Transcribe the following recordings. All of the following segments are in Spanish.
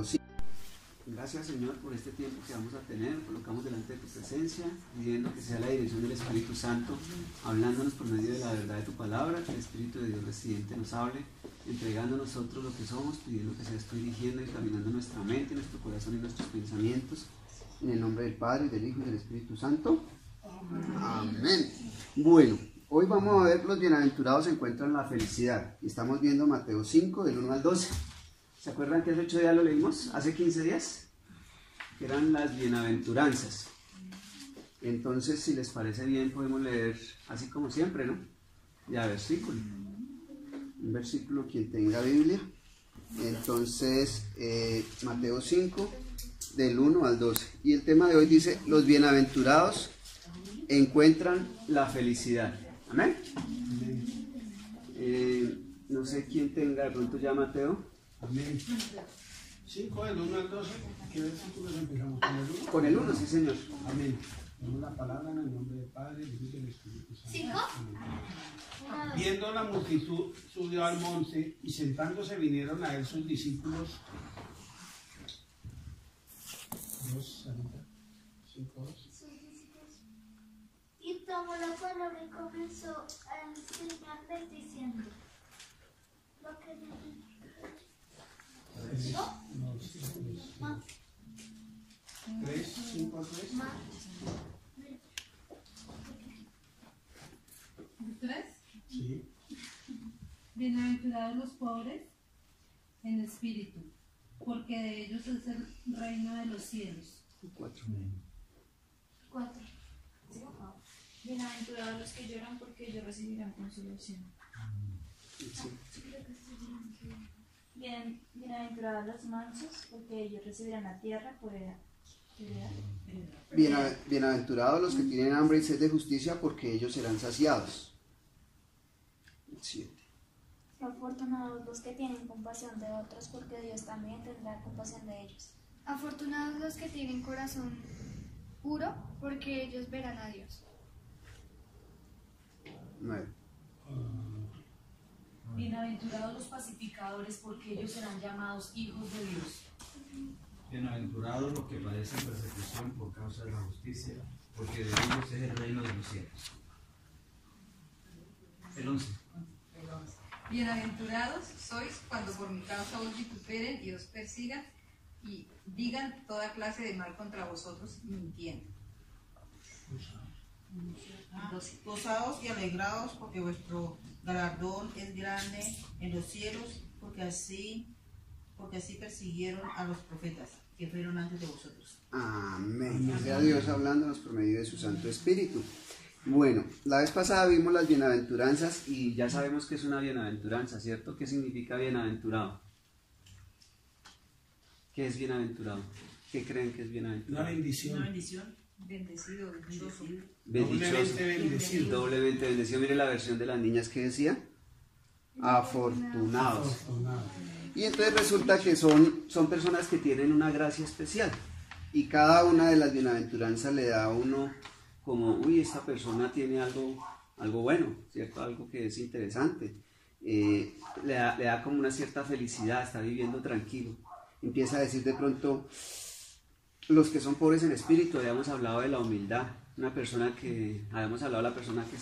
Mateo 5. Gracias, Señor, por este tiempo que vamos a tener. Colocamos delante de tu presencia, pidiendo que sea la dirección del Espíritu Santo, hablándonos por medio de la verdad de tu palabra, que el Espíritu de Dios residente nos hable, entregando a nosotros lo que somos, pidiendo que seas tú dirigiendo y caminando nuestra mente, nuestro corazón y nuestros pensamientos. En el nombre del Padre, del Hijo y del Espíritu Santo. Amén. Bueno, hoy vamos a ver los bienaventurados encuentran la felicidad. Y estamos viendo Mateo 5, del 1 al 12. ¿Se acuerdan que hace 8 días lo leímos? ¿Hace 15 días? Que eran las bienaventuranzas. Entonces, si les parece bien, podemos leer así como siempre, ¿no? Ya, versículo. Un versículo, quien tenga Biblia. Entonces, Mateo 5, del 1 al 12. Y el tema de hoy dice, los bienaventurados encuentran la felicidad. ¿Amén? No sé quién tenga de pronto ya Mateo. Amén. 5 del 1 al 12, ¿qué versículos empezamos? ¿Con el 1? Con el 1, sí, señor. Amén. Damos la palabra en el nombre del Padre, del Hijo y del Espíritu Santo. 5. Viendo la multitud, subió al monte y sentándose vinieron a él sus discípulos. 2, 5, 2. Y tomó la palabra y comenzó a enseñarles diciendo lo que No, 3, 5, 3. 3. Sí. Bienaventurados los pobres en espíritu, porque de ellos es el reino de los cielos. 4. 4. Bienaventurados los que lloran, porque ellos recibirán consolación. Bienaventurados los mansos, porque ellos recibirán la tierra por heredad. Bienaventurados los que tienen hambre y sed de justicia, porque ellos serán saciados. 7. Afortunados los que tienen compasión de otros, porque Dios también tendrá compasión de ellos. Afortunados los que tienen corazón puro, porque ellos verán a Dios. 9. Bienaventurados los pacificadores, porque ellos serán llamados hijos de Dios. Bienaventurados los que padecen persecución por causa de la justicia, porque de ellos es el reino de los cielos. El 11. Bienaventurados sois cuando por mi causa os vituperen y os persigan y digan toda clase de mal contra vosotros mintiendo. 12. Gozaos y alegraos, porque vuestro galardón es grande en los cielos, porque así persiguieron a los profetas que fueron antes de vosotros. Amén. Sea Dios hablándonos por medio de su Santo Espíritu. Bueno, la vez pasada vimos las bienaventuranzas y ya sabemos que es una bienaventuranza, ¿cierto? ¿Qué significa bienaventurado? ¿Qué es bienaventurado? ¿Qué creen que es bienaventurado? Una bendición. Una bendición. Bendecido, dichoso. Doblemente bendecido. Doblemente bendecido. Mire la versión de las niñas que decía. Afortunados. Afortunado. Y entonces resulta que son personas que tienen una gracia especial. Y cada una de las bienaventuranzas le da a uno como, uy, esta persona tiene algo bueno, ¿cierto? Algo que es interesante. Le da como una cierta felicidad, está viviendo tranquilo. Empieza a decir de pronto, los que son pobres en espíritu, habíamos hablado de la humildad. Habíamos hablado de la persona que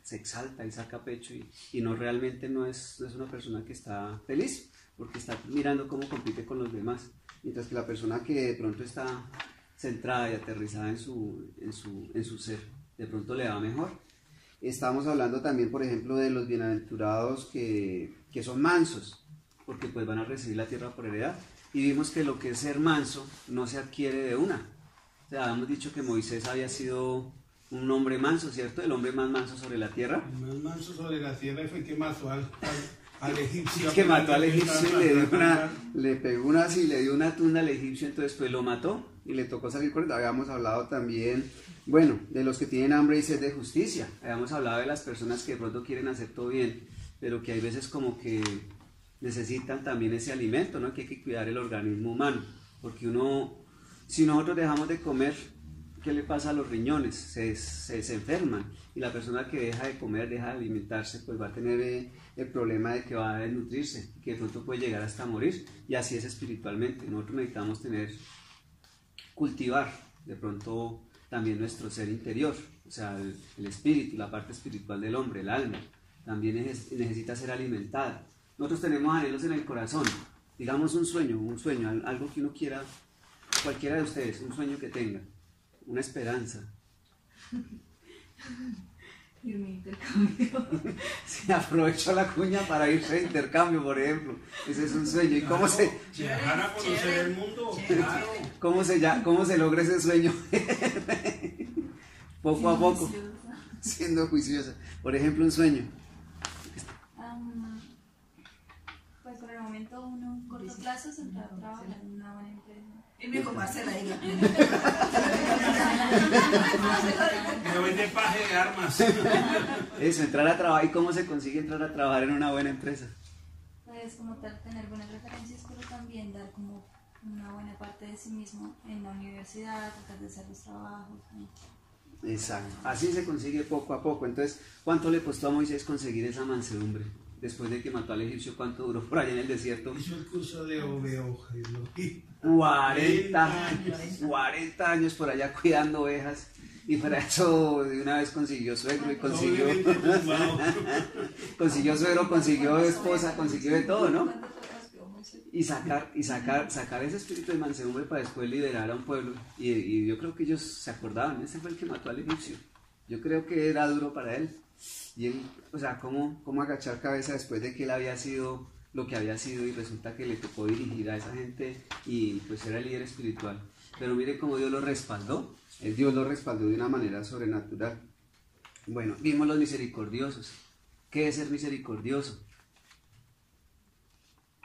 se exalta y saca pecho y no realmente no es una persona que está feliz, porque está mirando cómo compite con los demás. Mientras que la persona que de pronto está centrada y aterrizada en su ser, de pronto le va mejor. Estamos hablando también, por ejemplo, de los bienaventurados que son mansos, porque pues van a recibir la tierra por heredad. Y vimos que lo que es ser manso no se adquiere de una. O sea, hemos dicho que Moisés había sido un hombre manso, ¿cierto? El hombre más manso sobre la tierra. El más manso sobre la tierra fue el que mató al egipcio. Que mató al egipcio y le pegó le dio una tunda al egipcio, entonces pues lo mató y le tocó salir corriendo. Habíamos hablado también, bueno, de los que tienen hambre y sed de justicia. Habíamos hablado de las personas que de pronto quieren hacer todo bien, pero que hay veces como que necesitan también ese alimento, ¿no? Que hay que cuidar el organismo humano, porque si nosotros dejamos de comer ¿qué le pasa a los riñones? Se enferman, y la persona que deja de comer, deja de alimentarse, pues va a tener el problema de que va a desnutrirse, que de pronto puede llegar hasta morir, y así es espiritualmente. Nosotros necesitamos cultivar de pronto también nuestro ser interior, o sea, el espíritu, la parte espiritual del hombre, el alma, también necesita ser alimentada. Nosotros tenemos anhelos en el corazón, digamos un sueño, algo que uno quiera, cualquiera de ustedes, un sueño que tenga, una esperanza. Irme a intercambio. Si aprovecho la cuña para irse de intercambio, por ejemplo, ese es un sueño. ¿Y cómo viajar a conocer el mundo? Claro. ¿Cómo se logra ese sueño? Poco a poco, siendo juiciosa. Por ejemplo, un sueño. Pues por el momento uno en corto plazo se está trabajando en una buena empresa. Irme con Marcela, diga. No vende paje de armas. Eso, entrar a trabajar. ¿Y cómo se consigue entrar a trabajar en una buena empresa? Pues como tal, tener buenas referencias, pero también dar como una buena parte de sí mismo en la universidad, tratar de hacer los trabajos. Exacto, así se consigue poco a poco. Entonces, ¿cuánto le costó a Moisés conseguir esa mansedumbre? Después de que mató al egipcio, ¿cuánto duró por allá en el desierto? Hizo el curso de ovejas. 40 años por allá cuidando ovejas, y para eso de una vez consiguió suegro y consiguió suegro, consiguió esposa, consiguió de todo, ¿no? Y sacar ese espíritu de mansedumbre para después liderar a un pueblo. Y yo creo que ellos se acordaban, ese fue el que mató al egipcio. Yo creo que era duro para él. Y él, o sea, ¿cómo agachar cabeza después de que él había sido lo que había sido, y resulta que le tocó dirigir a esa gente y pues era el líder espiritual? Pero mire cómo Dios lo respaldó. Dios lo respaldó de una manera sobrenatural. Bueno, vimos los misericordiosos. ¿Qué es ser misericordioso?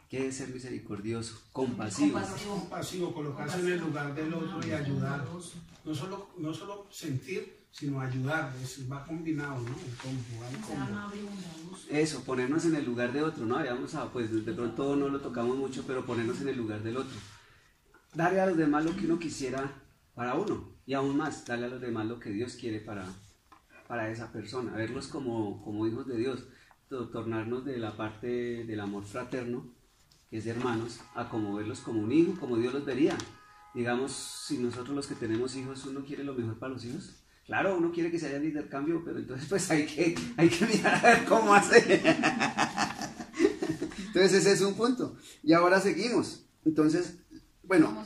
¿Qué es ser misericordioso? Compasivo. Compasivo, colocarse en el lugar del otro y ayudar. No solo sentir, sino ayudar. Va combinado, ¿no? Eso, ponernos en el lugar de otro, ¿no? Pues de pronto no lo tocamos mucho, pero ponernos en el lugar del otro. Darle a los demás lo que uno quisiera para uno, y aún más, darle a los demás lo que Dios quiere para esa persona. Verlos como hijos de Dios, tornarnos de la parte del amor fraterno, que es de hermanos, a como verlos como un hijo, como Dios los vería. Digamos, si nosotros los que tenemos hijos, uno quiere lo mejor para los hijos. Claro, uno quiere que se haya de intercambio, pero entonces pues hay que mirar a ver cómo hace. Entonces ese es un punto. Y ahora seguimos. Entonces, bueno,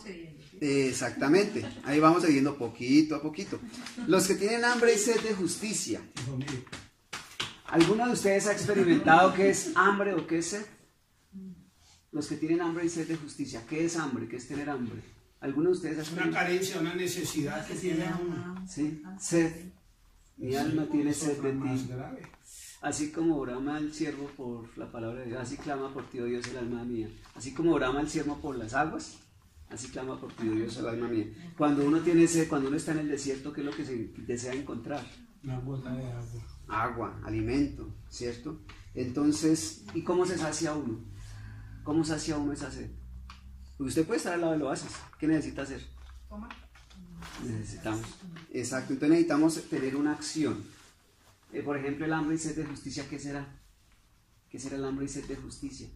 exactamente. Ahí vamos siguiendo poquito a poquito. Los que tienen hambre y sed de justicia. ¿Alguno de ustedes ha experimentado qué es hambre o qué es sed? Los que tienen hambre y sed de justicia. ¿Qué es hambre? ¿Qué es tener hambre? ¿Alguno de ustedes ha experimentado? Una carencia, una necesidad que tiene uno. Sí, sed. Mi alma tiene sed de ti. Así como brama el ciervo por la palabra de Dios, así clama por ti, oh Dios, el alma mía. Así como brama el ciervo por las aguas, así clama por ti, oh Dios, el alma mía. Cuando uno tiene sed, cuando uno está en el desierto, ¿qué es lo que se desea encontrar? Una gota de agua. Agua, alimento, ¿cierto? Entonces, ¿y cómo se sacia uno? ¿Cómo sacia uno esa sed? Porque usted puede estar al lado del oasis. ¿Qué necesita hacer? Toma. Necesitamos. Exacto, entonces necesitamos tener una acción. Por ejemplo, el hambre y sed de justicia, ¿qué será? ¿Qué será el hambre y sed de justicia?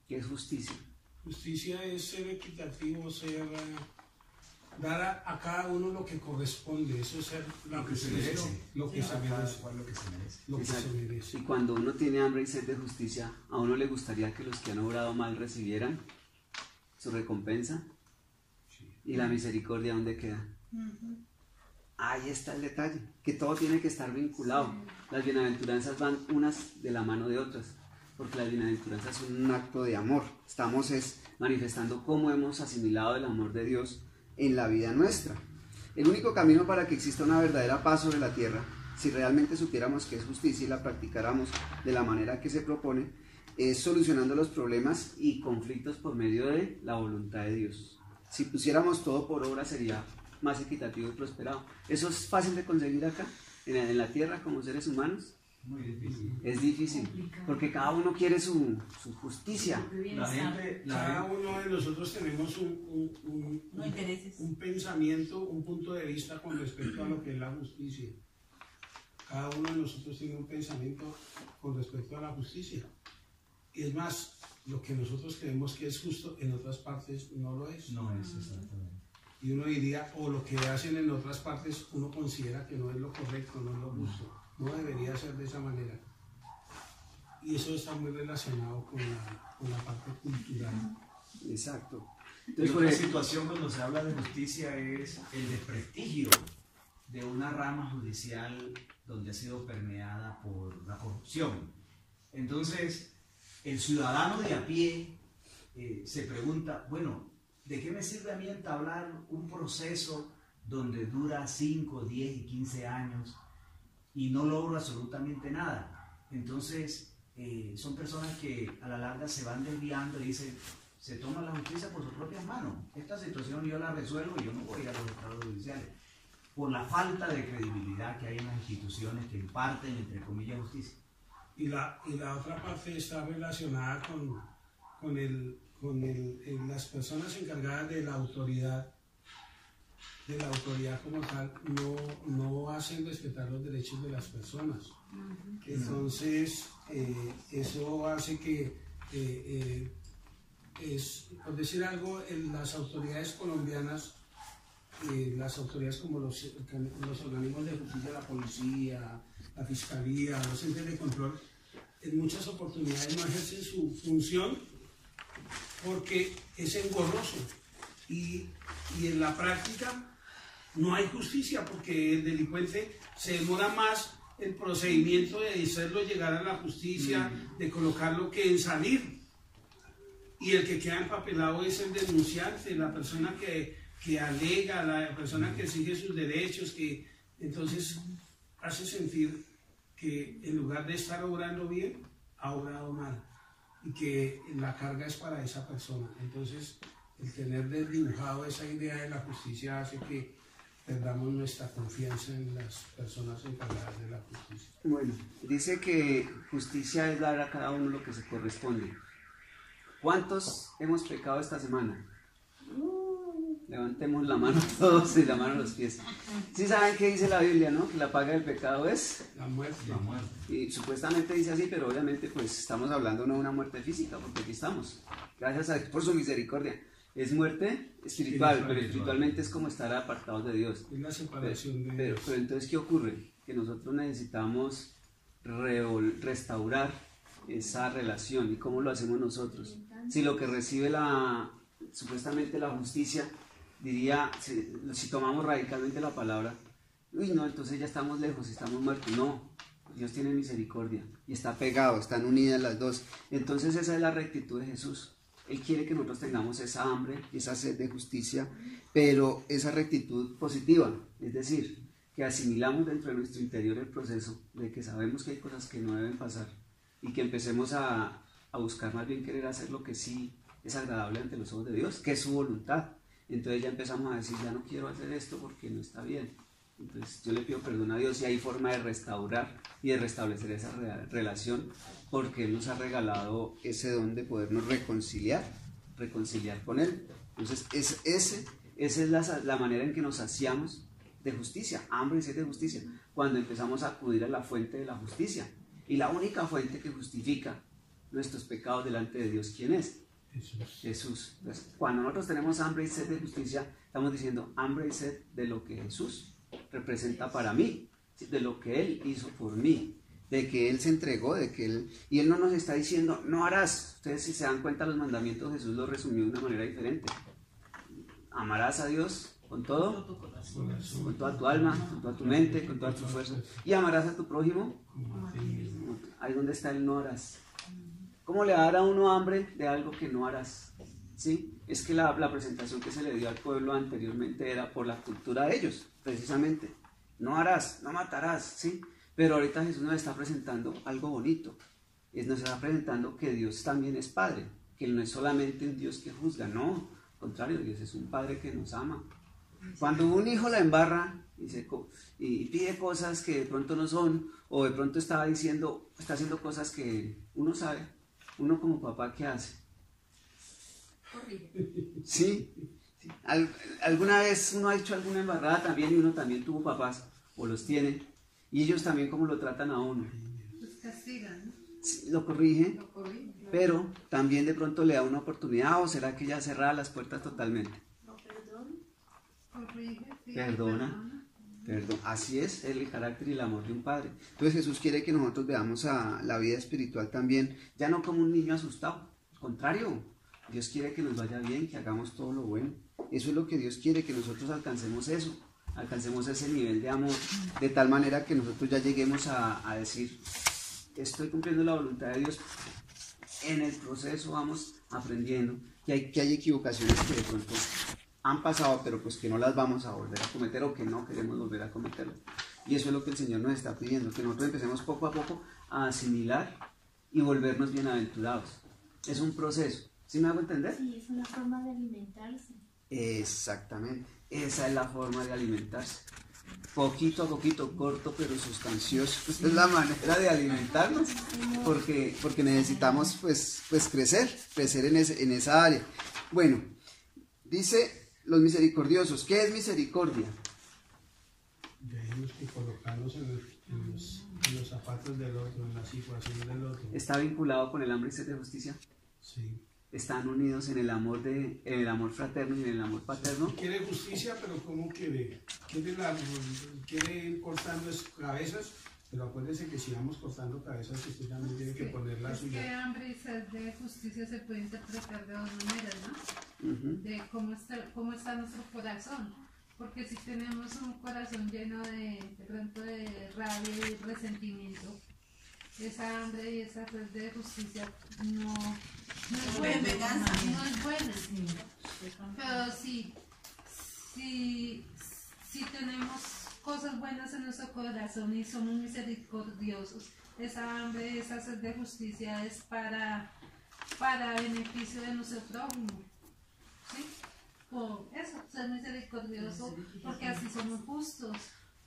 ¿Qué es justicia? Justicia es ser equitativo, dar a cada uno lo que corresponde. Eso es ser lo que se merece. Lo que se merece. Lo que se merece. Y cuando uno tiene hambre y sed de justicia, ¿a uno le gustaría que los que han obrado mal recibieran su recompensa? ¿Y la misericordia dónde queda? Ahí está el detalle, que todo tiene que estar vinculado. Las bienaventuranzas van unas de la mano de otras, porque las bienaventuranzas son un acto de amor. Estamos manifestando cómo hemos asimilado el amor de Dios en la vida nuestra. El único camino para que exista una verdadera paz sobre la tierra, si realmente supiéramos que es justicia y la practicáramos de la manera que se propone, es solucionando los problemas y conflictos por medio de la voluntad de Dios. Si pusiéramos todo por obra, sería más equitativo y prosperado. ¿Eso es fácil de conseguir acá, en la tierra, como seres humanos? Muy difícil. Es difícil, porque cada uno quiere su justicia. Cada uno de nosotros tenemos un pensamiento, un punto de vista con respecto a lo que es la justicia. Cada uno de nosotros tiene un pensamiento con respecto a la justicia. Y es más, lo que nosotros creemos que es justo, en otras partes no lo es. No es, exactamente. Y uno diría, o lo que hacen en otras partes, uno considera que no es lo correcto, no es lo justo. No debería ser de esa manera. Y eso está muy relacionado con la parte cultural. Exacto. Entonces, otra situación cuando se habla de justicia es el desprestigio de una rama judicial donde ha sido permeada por la corrupción. Entonces, el ciudadano de a pie se pregunta, bueno, ¿de qué me sirve a mí entablar un proceso donde dura 5, 10 y 15 años y no logro absolutamente nada? Entonces, son personas que a la larga se van desviando y dicen, se toma la justicia por sus propias manos. Esta situación yo la resuelvo y yo no voy a ir a los estados judiciales. Por la falta de credibilidad que hay en las instituciones que imparten, entre comillas, justicia. Y la otra parte está relacionada con las personas encargadas de la autoridad como tal, no hacen respetar los derechos de las personas. Entonces, eso hace que, por decir algo, las autoridades colombianas, las autoridades como los organismos de justicia, la policía, la fiscalía, los entes de control, en muchas oportunidades no ejercen su función porque es engorroso y en la práctica no hay justicia porque el delincuente se demora más el procedimiento de hacerlo llegar a la justicia, de colocarlo, que en salir. Y el que queda empapelado es el denunciante, la persona que alega, la persona que exige sus derechos, que entonces hace sentir que en lugar de estar obrando bien, ha obrado mal y que la carga es para esa persona. Entonces, el tener desdibujado esa idea de la justicia hace que perdamos nuestra confianza en las personas encargadas de la justicia. Bueno, dice que justicia es dar a cada uno lo que se corresponde. ¿Cuántos hemos pecado esta semana? Levantemos la mano todos y la mano a los pies. ¿Sí saben qué dice la Biblia, no? Que la paga del pecado es la muerte. Y supuestamente dice así, pero obviamente pues estamos hablando no de una muerte física, porque aquí estamos. Gracias a Dios por su misericordia. Es muerte espiritual, pero espiritualmente es como estar apartados de Dios. Es la separación de Dios. Pero entonces, ¿qué ocurre? Que nosotros necesitamos restaurar esa relación. ¿Y cómo lo hacemos nosotros? Si lo que recibe supuestamente la justicia, diría, si tomamos radicalmente la palabra, uy no, entonces ya estamos lejos, estamos muertos. No, Dios tiene misericordia y está pegado, están unidas las dos. Entonces esa es la rectitud de Jesús. Él quiere que nosotros tengamos esa hambre y esa sed de justicia, pero esa rectitud positiva, es decir, que asimilamos dentro de nuestro interior el proceso de que sabemos que hay cosas que no deben pasar y que empecemos a buscar más bien querer hacer lo que sí es agradable ante los ojos de Dios, que es su voluntad. Entonces ya empezamos a decir, ya no quiero hacer esto porque no está bien. Entonces yo le pido perdón a Dios y hay forma de restaurar y de restablecer esa relación, porque Él nos ha regalado ese don de podernos reconciliar con Él. Entonces esa es la manera en que nos saciamos de justicia, hambre y sed de justicia, cuando empezamos a acudir a la fuente de la justicia. Y la única fuente que justifica nuestros pecados delante de Dios, ¿quién es? Jesús. Entonces, cuando nosotros tenemos hambre y sed de justicia, estamos diciendo hambre y sed de lo que Jesús representa para mí, de lo que Él hizo por mí, de que Él se entregó, y Él no nos está diciendo, no harás. Ustedes, si se dan cuenta, los mandamientos Jesús los resumió de una manera diferente. Amarás a Dios con todo, con toda tu alma, con toda tu mente, con toda tu fuerza, y amarás a tu prójimo. Ahí donde está el no harás. ¿Cómo le dará a uno hambre de algo que no harás? ¿Sí? Es que la presentación que se le dio al pueblo anteriormente era por la cultura de ellos, precisamente. No harás, no matarás, ¿sí? Pero ahorita Jesús nos está presentando algo bonito. Nos está presentando que Dios también es Padre, que no es solamente un Dios que juzga, no, al contrario, Dios es un Padre que nos ama Cuando un hijo la embarra y pide cosas que de pronto no son, o de pronto está haciendo cosas que uno sabe, uno como papá, ¿qué hace? Corrige. Sí. Alguna vez uno ha hecho alguna embarrada también y uno también tuvo papás, o los tiene, y ellos también como lo tratan a uno. Los castigan, ¿no? Sí, lo corrige, pero también de pronto le da una oportunidad, o será que ya cerrada las puertas totalmente. No, perdón. Corrige, sí, Perdona. Perdón. Así es el carácter y el amor de un padre. Entonces Jesús quiere que nosotros veamos a la vida espiritual también, ya no como un niño asustado, al contrario, Dios quiere que nos vaya bien, que hagamos todo lo bueno. Eso es lo que Dios quiere, que nosotros alcancemos eso, alcancemos ese nivel de amor, de tal manera que nosotros ya lleguemos a decir, estoy cumpliendo la voluntad de Dios. En el proceso vamos aprendiendo que hay equivocaciones que de pronto han pasado, pero pues que no las vamos a volver a cometer o que no queremos volver a cometerlo. Y eso es lo que el Señor nos está pidiendo, que nosotros empecemos poco a poco a asimilar y volvernos bienaventurados. Es un proceso. ¿Sí me hago entender? Sí, es una forma de alimentarse. Exactamente. Esa es la forma de alimentarse. Poquito a poquito, corto pero sustancioso. Esta es la manera de alimentarnos, porque necesitamos pues crecer en esa área. Bueno, dice los misericordiosos. ¿Qué es misericordia? Tenemos que colocarnos en los zapatos del otro, en la situación del otro. ¿Está vinculado con el hambre y sed de justicia? Sí. ¿Están unidos en el amor fraterno y en el amor paterno? Quiere justicia, pero ¿cómo quiere? Quiere ir cortando cabezas, pero acuérdese que si vamos cortando cabezas, usted también tiene que poner la suya. Es que hambre y sed de justicia se puede interpretar de dos maneras, ¿no? De cómo está nuestro corazón. Porque si tenemos un corazón lleno de pronto de rabia y resentimiento, esa hambre y esa sed de justicia no es buena. No es buena. Pero si tenemos cosas buenas en nuestro corazón y somos misericordiosos, esa hambre, esa sed de justicia es para beneficio de nuestro prójimo. ¿Sí? Por eso, ser misericordioso, porque así somos justos.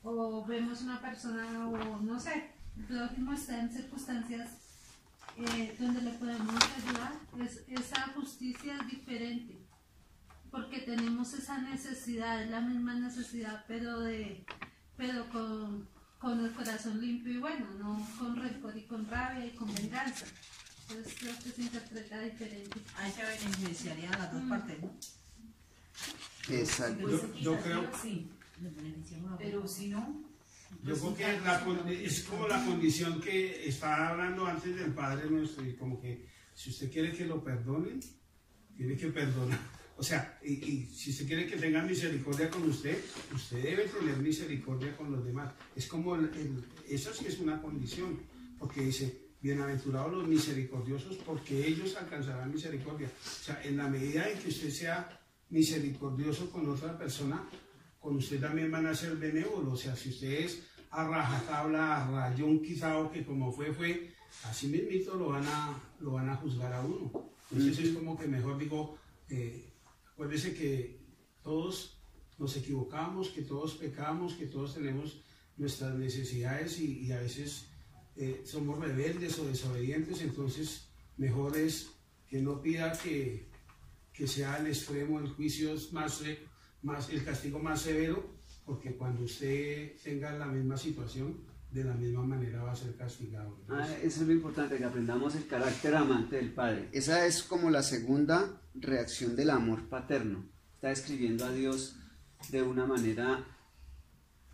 O vemos una persona, o no sé, el prójimo está en circunstancias donde le podemos ayudar. Esa justicia es diferente, porque tenemos esa necesidad, es la misma necesidad, pero con el corazón limpio y bueno, no con rencor y con rabia y con venganza. Entonces creo que se interpreta diferente. Ahí se beneficiarían las dos partes, ¿no? Exacto. Yo creo, Sí, pero si no... yo creo que es como la condición que estaba hablando antes del Padre Nuestro, y como que si usted quiere que lo perdonen, tiene que perdonar. O sea, y si usted quiere que tengan misericordia con usted debe tener misericordia con los demás. Es como, eso sí es una condición, porque dice, bienaventurados los misericordiosos, porque ellos alcanzarán misericordia. O sea, en la medida en que usted sea misericordioso con otra persona, con usted también van a ser benévolos. O sea, si usted es a rajatabla, a rayón quizá, o que como fue, así mismito lo van a juzgar a uno. Entonces es como que mejor digo, acuérdese que todos nos equivocamos, que todos pecamos, que todos tenemos nuestras necesidades y a veces somos rebeldes o desobedientes. Entonces mejor es que no pida que sea el extremo, el juicio es más el castigo más severo, porque cuando usted tenga la misma situación, de la misma manera va a ser castigado. Eso es lo importante, que aprendamos el carácter amante del Padre. Esa es como la segunda reacción del amor paterno. Está describiendo a Dios de una manera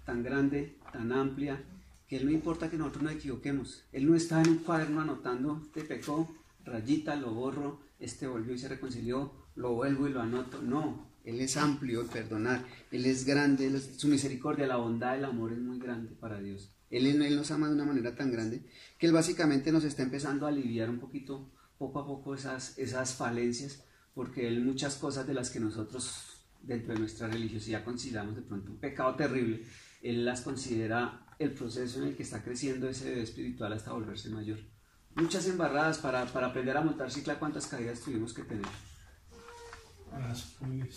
tan grande, tan amplia, que Él no importa que nosotros nos equivoquemos. Él no está en un cuaderno anotando, este pecó, rayita, lo borro, este volvió y se reconcilió, lo vuelvo y lo anoto. No, Él es amplio en perdonar, Él es grande, su misericordia, la bondad, el amor es muy grande para Dios. Él nos ama de una manera tan grande que Él básicamente nos está empezando a aliviar un poquito, poco a poco, esas falencias, porque Él muchas cosas de las que nosotros dentro de nuestra religiosidad consideramos de pronto un pecado terrible, Él las considera el proceso en el que está creciendo ese bebé espiritual hasta volverse mayor. Muchas embarradas para aprender a montar cicla, cuántas caídas tuvimos que tener.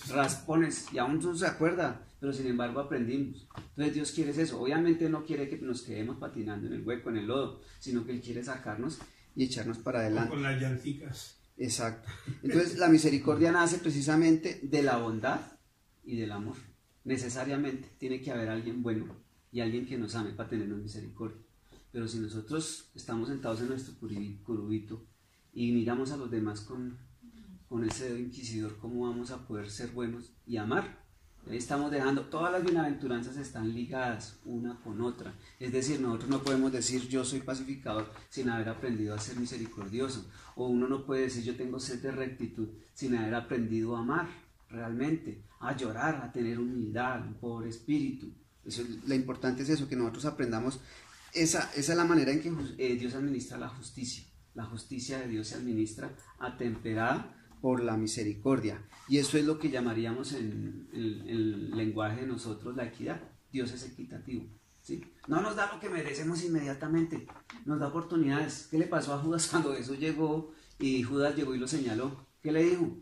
raspones, y aún no se acuerda, pero sin embargo aprendimos. Entonces Dios quiere eso. Obviamente no quiere que nos quedemos patinando en el hueco, en el lodo, sino que Él quiere sacarnos y echarnos para adelante. Con las llanticas. Exacto. Entonces la misericordia nace precisamente de la bondad y del amor. Necesariamente tiene que haber alguien bueno y alguien que nos ame para tenernos misericordia. Pero si nosotros estamos sentados en nuestro curubito y miramos a los demás con ese dedo inquisidor, ¿cómo vamos a poder ser buenos y amar? Estamos dejando, todas las bienaventuranzas están ligadas una con otra. Es decir, nosotros no podemos decir yo soy pacificador sin haber aprendido a ser misericordioso. O uno no puede decir yo tengo sed de rectitud sin haber aprendido a amar realmente, a llorar, a tener humildad, un pobre espíritu. Eso, lo importante es eso, que nosotros aprendamos. Esa es la manera en que Dios administra la justicia. La justicia de Dios se administra atemperada por la misericordia. Y eso es lo que llamaríamos en el lenguaje de nosotros la equidad. Dios es equitativo, ¿sí? No nos da lo que merecemos inmediatamente, nos da oportunidades. ¿Qué le pasó a Judas cuando eso llegó y Judas llegó y lo señaló? ¿Qué le dijo?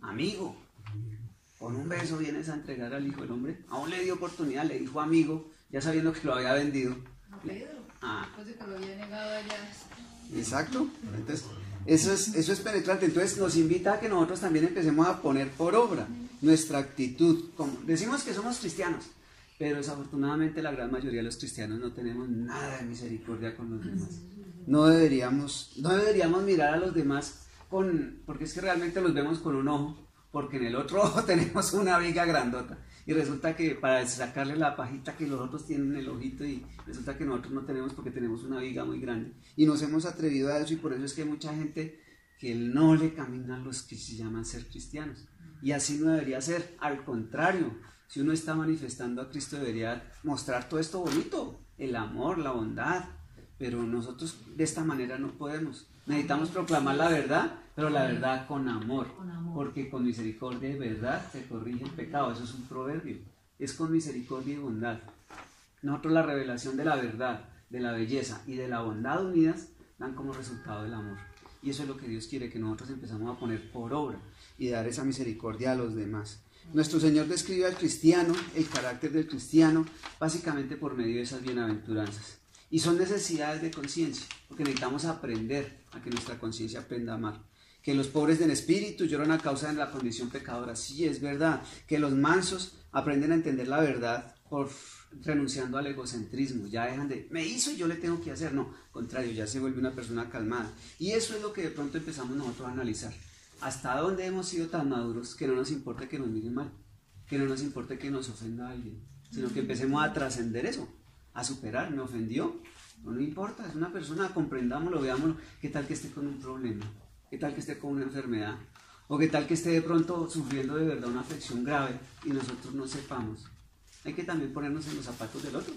Amigo, con un beso vienes a entregar al Hijo del Hombre. Aún le dio oportunidad, le dijo amigo, ya sabiendo que lo había vendido. Pedro, después de que lo había negado allá. Exacto. Entonces, eso es penetrante. Entonces nos invita a que nosotros también empecemos a poner por obra nuestra actitud. Decimos que somos cristianos, pero desafortunadamente la gran mayoría de los cristianos no tenemos nada de misericordia con los demás. No deberíamos mirar a los demás porque es que realmente los vemos con un ojo, porque en el otro ojo tenemos una viga grandota. Y resulta que para sacarle la pajita que los otros tienen en el ojito, y resulta que nosotros no tenemos porque tenemos una viga muy grande. Y nos hemos atrevido a eso, y por eso es que hay mucha gente que no le camina a los que se llaman ser cristianos. Y así no debería ser. Al contrario, si uno está manifestando a Cristo debería mostrar todo esto bonito, el amor, la bondad. Pero nosotros de esta manera no podemos. Necesitamos proclamar la verdad, pero la verdad con amor, porque con misericordia y verdad se corrige el pecado. Eso es un proverbio, es con misericordia y bondad. Nosotros la revelación de la verdad, de la belleza y de la bondad unidas dan como resultado el amor. Y eso es lo que Dios quiere, que nosotros empezamos a poner por obra y dar esa misericordia a los demás. Nuestro Señor describe al cristiano, el carácter del cristiano, básicamente por medio de esas bienaventuranzas. Y son necesidades de conciencia, porque necesitamos aprender a que nuestra conciencia aprenda a amar. Que los pobres del espíritu lloran a causa de la condición pecadora. Sí, es verdad. Que los mansos aprenden a entender la verdad renunciando al egocentrismo. Ya dejan de, me hizo y yo le tengo que hacer. No, al contrario, ya se vuelve una persona calmada. Y eso es lo que de pronto empezamos nosotros a analizar. ¿Hasta dónde hemos sido tan maduros que no nos importa que nos miren mal? Que no nos importa que nos ofenda a alguien, sino que empecemos a trascender eso, a superar. ¿Me ofendió? No importa, es una persona, comprendámoslo, veámoslo. ¿Qué tal que esté con un problema? ¿Qué tal que esté con una enfermedad? ¿O qué tal que esté de pronto sufriendo de verdad una afección grave y nosotros no sepamos? Hay que también ponernos en los zapatos del otro.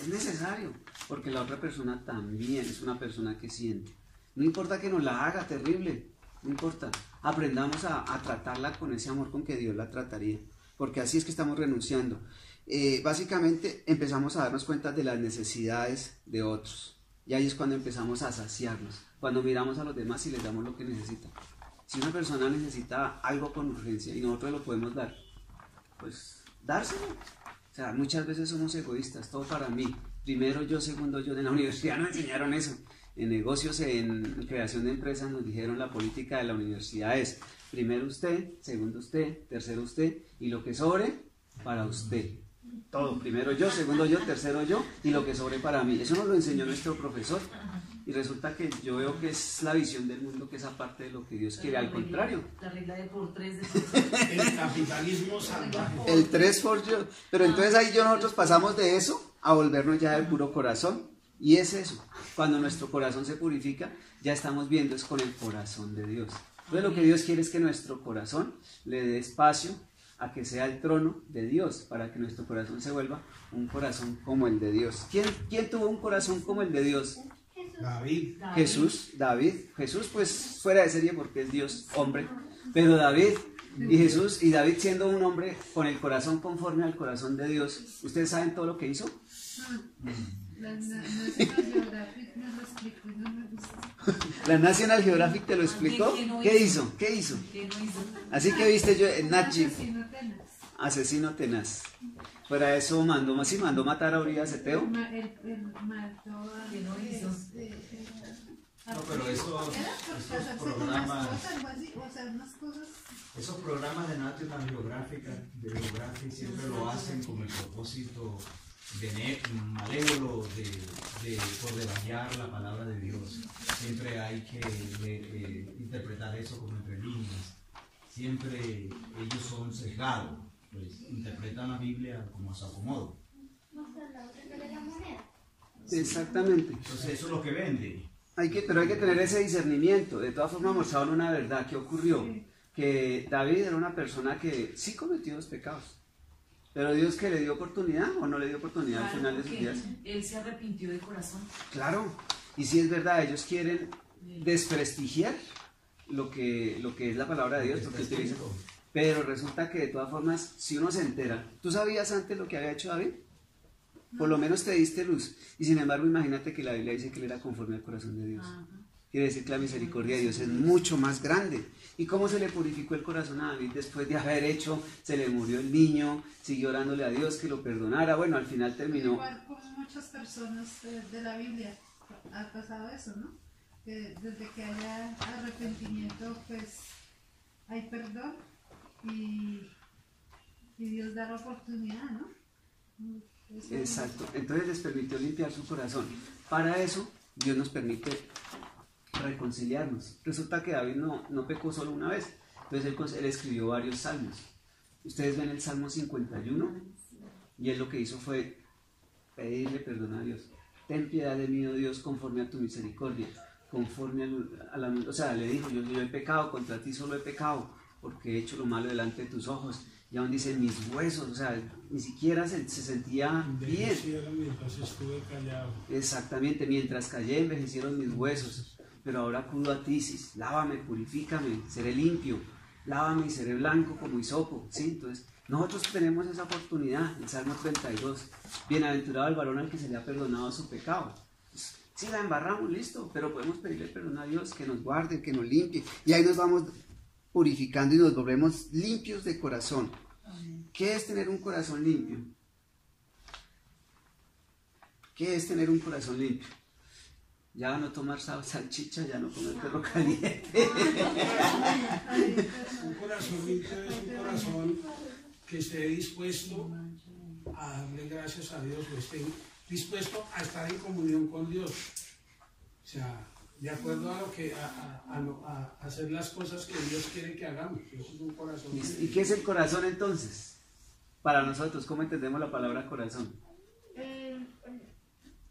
Es necesario, porque la otra persona también es una persona que siente. No importa que nos la haga terrible, no importa. Aprendamos a tratarla con ese amor con que Dios la trataría, porque así es que estamos renunciando. Básicamente empezamos a darnos cuenta de las necesidades de otros, y ahí es cuando empezamos a saciarnos, cuando miramos a los demás y les damos lo que necesitan. Si una persona necesita algo con urgencia y nosotros lo podemos dar, pues dárselo. O sea, muchas veces somos egoístas, todo para mí, primero yo, segundo yo. En la universidad nos enseñaron eso, en negocios, en creación de empresas nos dijeron la política de la universidad es primero usted, segundo usted, tercero usted, y lo que sobre para usted. Todo, primero yo, segundo yo, tercero yo, y lo que sobre para mí. Eso nos lo enseñó nuestro profesor, y resulta que yo veo que es la visión del mundo, que es aparte de lo que Dios quiere. Al contrario, la regla de por tres de el capitalismo salvaje, el 3 por yo. Pero entonces ahí nosotros pasamos de eso a volvernos ya del puro corazón, y es eso, cuando nuestro corazón se purifica, ya estamos viendo es con el corazón de Dios. Entonces lo que Dios quiere es que nuestro corazón le dé espacio a que sea el trono de Dios, para que nuestro corazón se vuelva un corazón como el de Dios. ¿Quién tuvo un corazón como el de Dios? David. Jesús, David. Jesús pues fuera de serie porque es Dios, hombre, pero David Y Jesús y David siendo un hombre con el corazón conforme al corazón de Dios, ¿ustedes saben todo lo que hizo? La National Geographic me lo explicó y no me gustó. ¿La National Geographic te lo explicó? ¿Qué hizo? ¿Qué hizo? Así que viste yo en Nat Geo, asesino tenaz. Para eso mandó matar a Urias Eteo. El mató a... ¿Qué no hizo? No, pero esos programas, esos programas de National Geographic siempre lo hacen con el propósito malévolo por devaluar la palabra de Dios. Siempre hay que interpretar eso como entre líneas. Siempre ellos son sesgados, pues interpretan la Biblia como a su acomodo. Exactamente. Entonces eso es lo que vende. Pero hay que tener ese discernimiento. De todas formas mostraron una verdad. ¿Qué ocurrió? Que David era una persona que sí cometió los pecados. Pero Dios, que le dio oportunidad o no le dio oportunidad al final de sus días. Él se arrepintió de corazón. Claro. Y si es verdad, ellos quieren desprestigiar lo que es la palabra de Dios, lo que utilizan. Pero resulta que de todas formas, si uno se entera, ¿tú sabías antes lo que había hecho David? Por lo menos te diste luz. Y sin embargo, imagínate que la Biblia dice que él era conforme al corazón de Dios. Quiere decir que la misericordia de Dios es mucho más grande. ¿Y cómo se le purificó el corazón a David después de haber hecho? Se le murió el niño, siguió orándole a Dios que lo perdonara. Bueno, al final terminó. Igual como muchas personas de la Biblia ha pasado eso, ¿no? Que desde que haya arrepentimiento, pues hay perdón y Dios da la oportunidad, ¿no? Exacto. Entonces les permitió limpiar su corazón. Para eso, Dios nos permite reconciliarnos. Resulta que David no pecó solo una vez. Entonces él escribió varios salmos. Ustedes ven el Salmo 51 y él lo que hizo fue pedirle perdón a Dios. Ten piedad de mí, oh Dios, conforme a tu misericordia, conforme a la... O sea, le dijo, yo he pecado, contra ti solo he pecado, porque he hecho lo malo delante de tus ojos. Y aún dice, mis huesos, o sea, ni siquiera se sentía bien. Mientras estuve callado. Exactamente, mientras callé envejecieron mis huesos. Pero ahora acudo a ti, lávame, purifícame, seré limpio, lávame y seré blanco como hisopo, ¿sí? Entonces, nosotros tenemos esa oportunidad, el Salmo 32, bienaventurado el varón al que se le ha perdonado su pecado. Pues, sí, la embarramos, listo, pero podemos pedirle perdón a Dios, que nos guarde, que nos limpie, y ahí nos vamos purificando y nos volvemos limpios de corazón. ¿Qué es tener un corazón limpio? ¿Qué es tener un corazón limpio? Ya no tomar salchicha, ya no comer perro caliente. Un corazón limpio es un corazón que esté dispuesto a darle gracias a Dios, o esté dispuesto a estar en comunión con Dios. O sea, de acuerdo a lo que a hacer las cosas que Dios quiere que hagamos. Eso es un corazón. ¿Y qué es el corazón entonces? Para nosotros, ¿cómo entendemos la palabra corazón?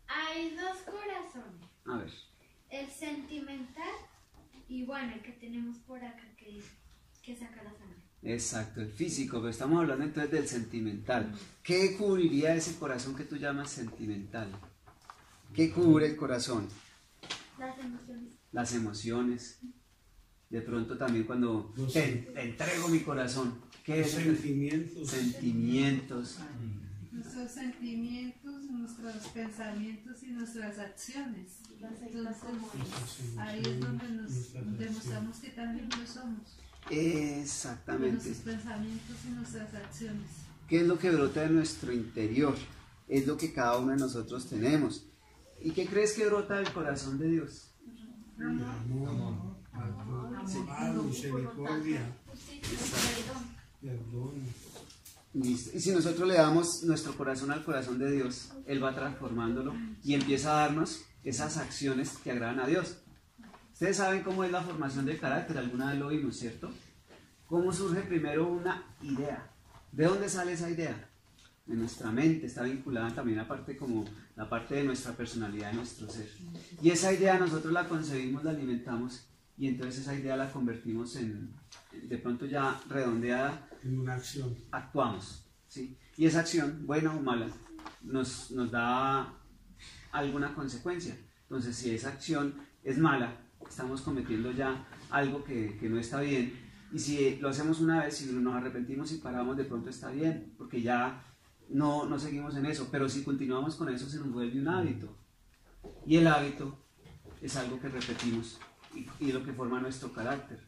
Hay dos corazones. A ver. El sentimental y bueno, el que tenemos por acá que saca la sangre. Exacto, el físico, pero estamos hablando entonces del sentimental. ¿Qué cubriría ese corazón que tú llamas sentimental? ¿Qué cubre el corazón? Las emociones. Las emociones. De pronto también cuando te entrego mi corazón. ¿Qué es? Sentimientos. Sentimientos. Nuestros sentimientos, nuestros pensamientos y nuestras acciones. Entonces, ahí es donde nos demostramos que tan limpios somos. Exactamente. Nuestros pensamientos y nuestras acciones. ¿Qué es lo que brota de nuestro interior? Es lo que cada uno de nosotros tenemos. ¿Y qué crees que brota del corazón de Dios? Amor, misericordia, perdón. Listo. Y si nosotros le damos nuestro corazón al corazón de Dios, Él va transformándolo y empieza a darnos esas acciones que agradan a Dios. Ustedes saben cómo es la formación del carácter, alguna vez lo vimos, ¿cierto? ¿Cómo surge primero una idea? ¿De dónde sale esa idea? De nuestra mente, está vinculada también a como la parte de nuestra personalidad, de nuestro ser. Y esa idea nosotros la concebimos, la alimentamos y entonces esa idea la convertimos de pronto ya redondeada, en una acción. Actuamos, ¿sí? Y esa acción, buena o mala, nos da alguna consecuencia. Entonces, si esa acción es mala, estamos cometiendo ya algo que no está bien, Y si lo hacemos una vez, si nos arrepentimos y paramos, de pronto está bien, porque ya no seguimos en eso. Pero si continuamos con eso, se nos vuelve un hábito. Y el hábito es algo que repetimos y lo que forma nuestro carácter.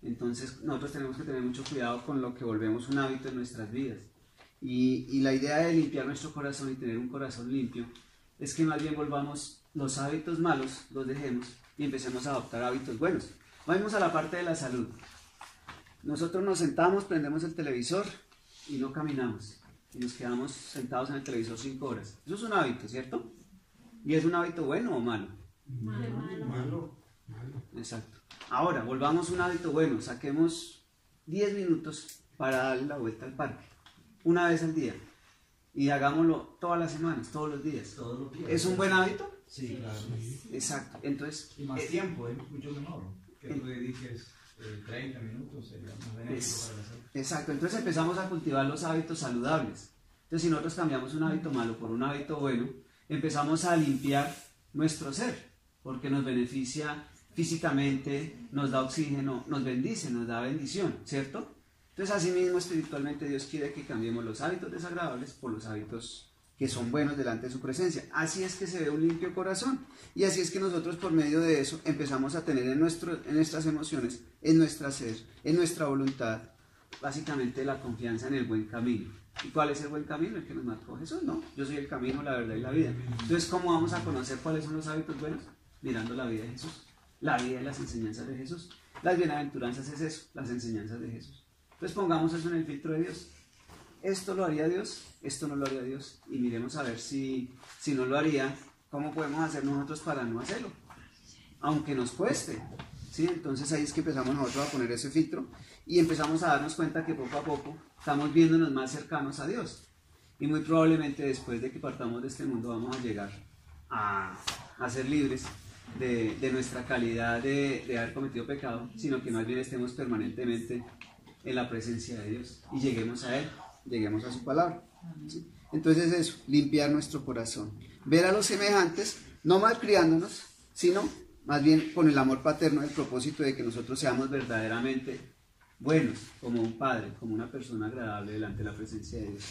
Entonces nosotros tenemos que tener mucho cuidado con lo que volvemos un hábito en nuestras vidas. Y la idea de limpiar nuestro corazón y tener un corazón limpio es que más bien volvamos los hábitos malos, los dejemos y empecemos a adoptar hábitos buenos. Vamos a la parte de la salud. Nosotros nos sentamos, prendemos el televisor y no caminamos. Y nos quedamos sentados en el televisor 5 horas. Eso es un hábito, ¿cierto? ¿Y es un hábito bueno o malo? Malo. Exacto. Ahora, volvamos un hábito bueno. Saquemos 10 minutos para darle la vuelta al parque. Una vez al día. Y hagámoslo todas las semanas, todos los días. Todos los días. ¿Es un buen hábito? Sí, claro. Exacto. Entonces, Y más tiempo, es mucho mejor. Que tú dediques 30 minutos, sería más benéfico para la salud. Exacto. Entonces empezamos a cultivar los hábitos saludables. Entonces, si nosotros cambiamos un hábito malo por un hábito bueno, empezamos a limpiar nuestro ser, porque nos beneficia físicamente, nos da oxígeno, nos bendice, nos da bendición, ¿cierto? Entonces, asimismo, espiritualmente Dios quiere que cambiemos los hábitos desagradables por los hábitos que son buenos delante de su presencia. Así es que se ve un limpio corazón. Y así es que nosotros por medio de eso empezamos a tener en nuestras emociones, en nuestra ser, en nuestra voluntad, básicamente la confianza en el buen camino. ¿Y cuál es el buen camino? El que nos marcó Jesús, ¿no? Yo soy el camino, la verdad y la vida. Entonces, ¿cómo vamos a conocer cuáles son los hábitos buenos? Mirando la vida de Jesús. La vida y las enseñanzas de Jesús. Las bienaventuranzas es eso, las enseñanzas de Jesús. Entonces pongamos eso en el filtro de Dios. Esto lo haría Dios, esto no lo haría Dios. Y miremos a ver si no lo haría, ¿cómo podemos hacer nosotros para no hacerlo? Aunque nos cueste. ¿Sí? Entonces ahí es que empezamos nosotros a poner ese filtro y empezamos a darnos cuenta que poco a poco estamos viéndonos más cercanos a Dios. Y muy probablemente después de que partamos de este mundo vamos a llegar a ser libres de nuestra calidad de haber cometido pecado, sino que más bien estemos permanentemente en la presencia de Dios y lleguemos a Él, lleguemos a su palabra. ¿Sí? Entonces eso, limpiar nuestro corazón, ver a los semejantes, no malcriándonos, sino más bien con el amor paterno, el propósito de que nosotros seamos verdaderamente buenos, como un padre, como una persona agradable delante de la presencia de Dios.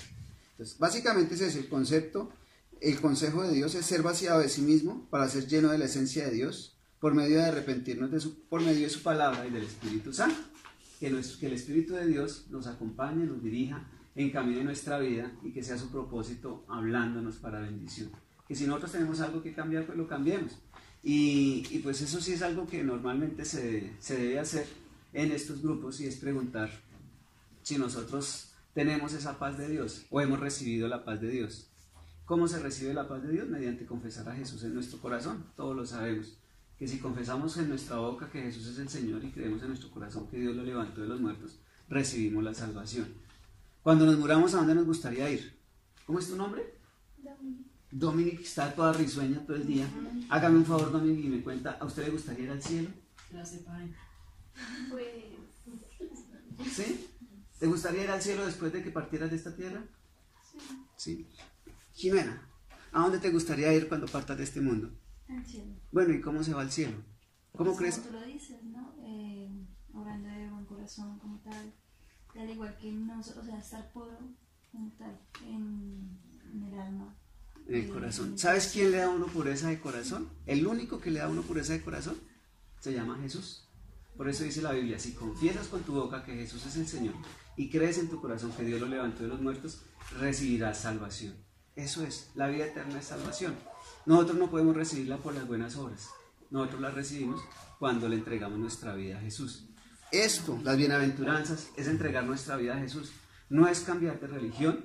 Entonces, básicamente ese es el concepto. El consejo de Dios es ser vaciado de sí mismo para ser lleno de la esencia de Dios por medio de arrepentirnos por medio de su palabra y del Espíritu Santo. Que el Espíritu de Dios nos acompañe, nos dirija, encamine nuestra vida y que sea su propósito hablándonos para bendición. Que si nosotros tenemos algo que cambiar, pues lo cambiemos. Y pues eso sí es algo que normalmente se debe hacer en estos grupos y es preguntar si nosotros tenemos esa paz de Dios o hemos recibido la paz de Dios. ¿Cómo se recibe la paz de Dios? Mediante confesar a Jesús en nuestro corazón. Todos lo sabemos. Que si confesamos en nuestra boca que Jesús es el Señor y creemos en nuestro corazón que Dios lo levantó de los muertos, recibimos la salvación. Cuando nos muramos, ¿a dónde nos gustaría ir? ¿Cómo es tu nombre? Dominic está toda risueña todo el día. Hágame un favor, Dominic, y me cuenta, ¿a usted le gustaría ir al cielo? La separen. Pues, ¿Sí? ¿Te gustaría ir al cielo después de que partieras de esta tierra? Sí. Jimena, ¿a dónde te gustaría ir cuando partas de este mundo? Al cielo. Bueno, ¿y cómo se va al cielo? ¿Cómo crees? Como tú lo dices, ¿no? Orando de buen corazón como tal. Y al igual que nosotros, o sea, estar puro como tal en el alma. En el corazón. ¿Sabes quién le da a uno pureza de corazón? El único que le da a uno pureza de corazón se llama Jesús. Por eso dice la Biblia, si confiesas con tu boca que Jesús es el Señor y crees en tu corazón que Dios lo levantó de los muertos, recibirás salvación. Eso es, la vida eterna es salvación. Nosotros no podemos recibirla por las buenas obras. Nosotros la recibimos cuando le entregamos nuestra vida a Jesús. Esto, las bienaventuranzas, es entregar nuestra vida a Jesús. No es cambiar de religión,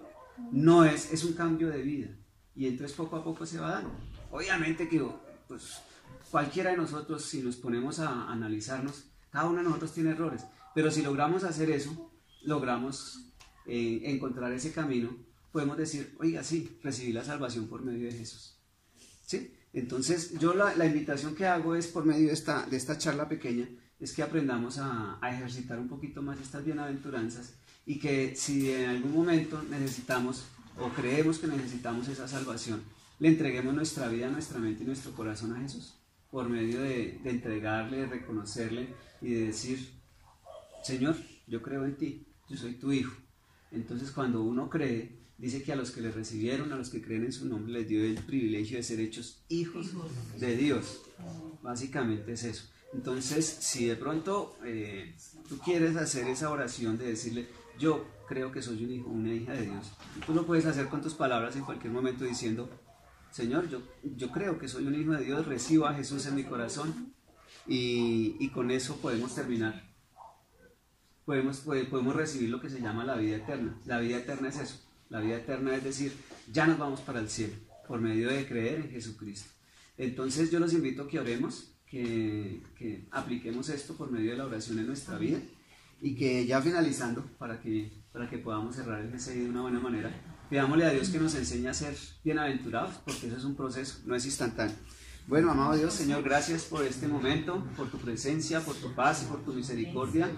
no es un cambio de vida. Y entonces poco a poco se va dando. Obviamente que pues, cualquiera de nosotros, si nos ponemos a analizarnos, cada uno de nosotros tiene errores. Pero si logramos hacer eso, logramos encontrar ese camino, podemos decir, oiga, sí, recibí la salvación por medio de Jesús. ¿Sí? Entonces, yo la invitación que hago es por medio de esta charla pequeña, es que aprendamos a ejercitar un poquito más estas bienaventuranzas y que si en algún momento necesitamos o creemos que necesitamos esa salvación, le entreguemos nuestra vida, nuestra mente y nuestro corazón a Jesús por medio de entregarle, de reconocerle y de decir, Señor, yo creo en ti, yo soy tu hijo. Entonces cuando uno cree, dice que a los que le recibieron, a los que creen en su nombre, les dio el privilegio de ser hechos hijos de Dios. Básicamente es eso. Entonces, si de pronto tú quieres hacer esa oración de decirle, yo creo que soy un hijo, una hija de Dios, tú lo puedes hacer con tus palabras en cualquier momento diciendo, Señor, yo creo que soy un hijo de Dios, recibo a Jesús en mi corazón, y con eso podemos terminar. Podemos recibir lo que se llama la vida eterna. La vida eterna es eso. La vida eterna es decir, ya nos vamos para el cielo por medio de creer en Jesucristo. Entonces yo los invito a que oremos, que apliquemos esto por medio de la oración en nuestra vida, y que ya finalizando, para que podamos cerrar el GCI de una buena manera, pidámosle a Dios que nos enseñe a ser bienaventurados, porque eso es un proceso, no es instantáneo. Bueno, amado Dios, Señor, gracias por este momento, por tu presencia, por tu paz y por tu misericordia.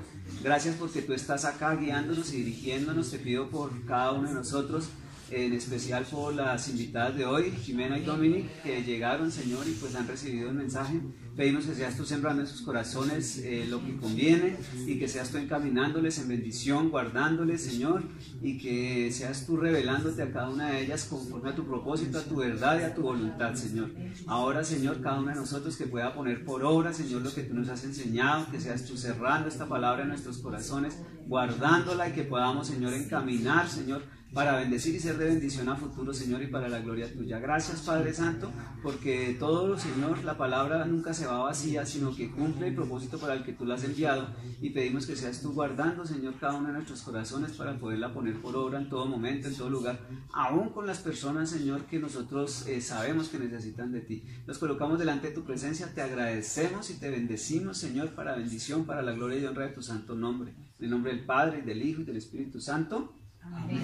Gracias porque tú estás acá guiándonos y dirigiéndonos. Te pido por cada uno de nosotros, en especial por las invitadas de hoy, Jimena y Dominic, que llegaron, Señor, y pues han recibido el mensaje. Pedimos que seas tú sembrando en sus corazones lo que conviene, y que seas tú encaminándoles en bendición, guardándoles, Señor, y que seas tú revelándote a cada una de ellas conforme a tu propósito, a tu verdad y a tu voluntad, Señor. Ahora, Señor, cada uno de nosotros que pueda poner por obra, Señor, lo que tú nos has enseñado, que seas tú cerrando esta palabra en nuestros corazones, guardándola, y que podamos, Señor, encaminar, Señor, para bendecir y ser de bendición a futuro, Señor, y para la gloria tuya. Gracias, Padre Santo, porque todo, Señor, la palabra nunca se va vacía, sino que cumple el propósito para el que tú la has enviado, y pedimos que seas tú guardando, Señor, cada uno de nuestros corazones para poderla poner por obra en todo momento, en todo lugar, aún con las personas, Señor, que nosotros sabemos que necesitan de ti. Nos colocamos delante de tu presencia, te agradecemos y te bendecimos, Señor, para bendición, para la gloria y honra de tu santo nombre. En el nombre del Padre, y del Hijo, y del Espíritu Santo. Amén.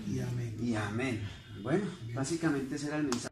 Y amén. Y amén. Bueno, básicamente ese era el mensaje.